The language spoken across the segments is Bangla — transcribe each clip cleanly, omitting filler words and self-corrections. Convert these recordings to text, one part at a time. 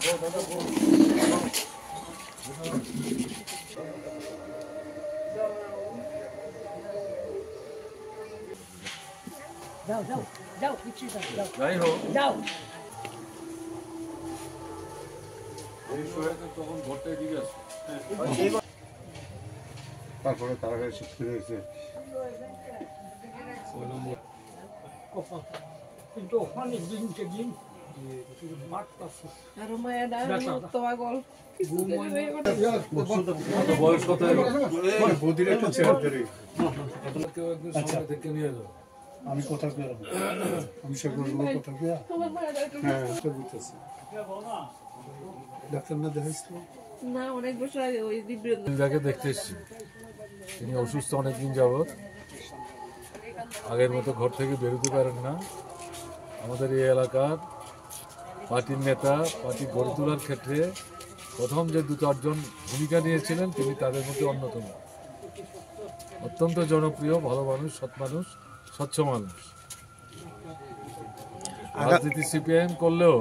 যাও যাও যাও কিছু যাও যাই হোক যাও এই সময় তখন ঘরটা এদিকে আছে তারপরে তারা শিফট হয়েছে কিন্তু ওখানে দিনকে দিন আর মায়েরা তো আগল বয়স কত বৌদির একটা চেয়ার ধরে কেউ একদিন সামনে থেকে নিয়ে যাও আমি কথা পেয়ে আমি সেগুলো কথা পেয়ে হ্যাঁ বুঝতেছি ডাক্তার না দেখাইছিল না অনেক বছর আগে ওই যাকে দেখতে এসেছি তিনি অসুস্থ অনেকদিন যাবৎ আগের মতো ঘর থেকে বেরোতে পারেন না আমাদের এই এলাকার পার্টির নেতা পার্টি গড়ে তোলার ক্ষেত্রে প্রথম যে 2-4 জন ভূমিকা নিয়েছিলেন তিনি তাদের মধ্যে অন্যতম অত্যন্ত জনপ্রিয় ভালো মানুষ সৎ মানুষ স্বচ্ছ মানুষ রাজনীতি সিপিআইএম করলেও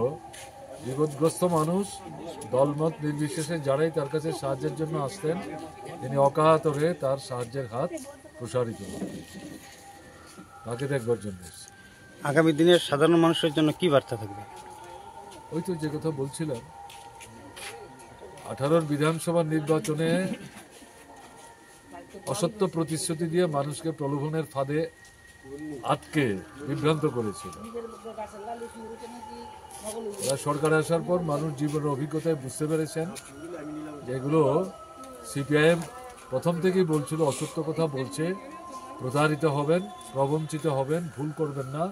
বিপদগ্রস্ত মানুষ দলমত নির্বিশেষে যারাই তার কাছে সাহায্যের জন্য আসতেন তিনি অকাতরে তার সাহায্যের হাত প্রসারিত তাকে দেখবার জন্য আগামী দিনের সাধারণ মানুষের জন্য কি বার্তা থাকবে ওই তো যে কথা বলছিলাম 18 বিধানসভা নির্বাচনে অসত্য প্রতিশ্রুতি দিয়ে মানুষকে প্রলোভনের ফাঁদে আটকে বিভ্রান্ত করেছিল সরকারে আসার পর মানুষ জীবনের অভিজ্ঞতায় বুঝতে পেরেছেন যেগুলো সিপিআইএম প্রথম থেকেই বলছিল অসত্য কথা বলছে প্রতারিত হবেন প্রবঞ্চিত হবেন ভুল করবেন না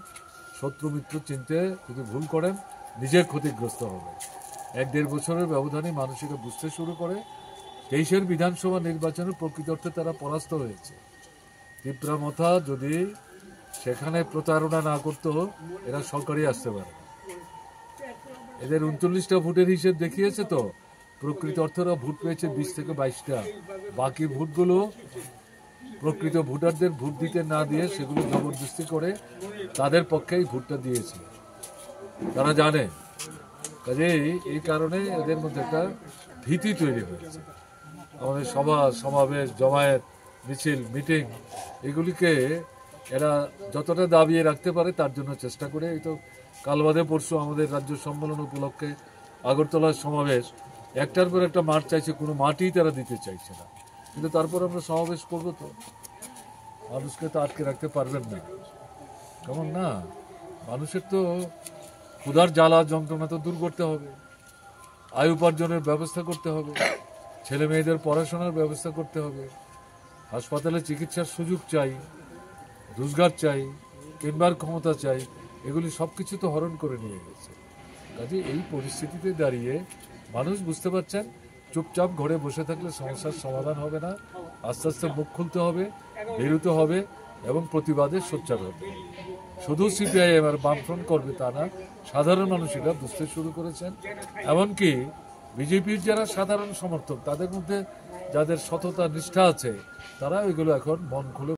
শত্রু মিত্র চিনতে যদি ভুল করেন নিজে ক্ষতিগ্রস্ত হবেন 1-1.5 বছরের ব্যবধানে মানুষকে বুঝতে শুরু করে 23 বিধানসভা নির্বাচনে প্রকৃত অর্থে তারা পরাস্ত হয়েছে তীব্রামথা যদি সেখানে প্রতারণা না করতো এরা সরকারি আসতে পারে এদের 39টা ভোটের হিসেব দেখিয়েছে তো প্রকৃত অর্থেরা ভোট পেয়েছে 20 থেকে 22টা বাকি ভোটগুলো প্রকৃত ভোটারদের ভোট দিতে না দিয়ে সেগুলো জবরদস্তি করে তাদের পক্ষেই ভোটটা দিয়েছে তারা জানে কাজেই এই কারণে এদের মধ্যে একটা ভীতি তৈরি হয়েছে আমাদের সভা সমাবেশ জমায়েত মিছিল মিটিং এগুলিকে এরা যতটা দাবিয়ে রাখতে পারে তার জন্য চেষ্টা করে এই তো কাল বাদে পরশু আমাদের রাজ্য সম্মেলন উপলক্ষে আগরতলার সমাবেশ একটার পর একটা মাঠ চাইছে কোনো মাঠই তারা দিতে চাইছে না কিন্তু তারপর আমরা সমাবেশ করবো তো মানুষকে তো আটকে রাখতে পারবেন না কেমন না মানুষের তো ক্ষুধার জ্বালা যন্ত্রণা তো দূর করতে হবে আয় উপার্জনের ব্যবস্থা করতে হবে ছেলে মেয়েদের পড়াশোনার ব্যবস্থা করতে হবে হাসপাতালে চিকিৎসার সুযোগ চাই রোজগার চাই কিনবার ক্ষমতা চাই এগুলি সব কিছু তো হরণ করে নিয়ে গেছে কাজে এই পরিস্থিতিতে দাঁড়িয়ে মানুষ বুঝতে পারছেন চুপচাপ ঘরে বসে থাকলে সমস্যার সমাধান হবে না আস্তে আস্তে মুখ খুলতে হবে বেরোতে হবে এবং প্রতিবাদে সোচ্চার হবে শুধু সিপিআইএম আর বামফ্রন্ট করবে তা না সাধারণ মানুষেরা বুঝতে শুরু করেছেন এমনকি বিজেপির যারা সাধারণ সমর্থক তাদের মধ্যে যাদের সততা নিষ্ঠা আছে তারা এগুলো এখন মন খুলে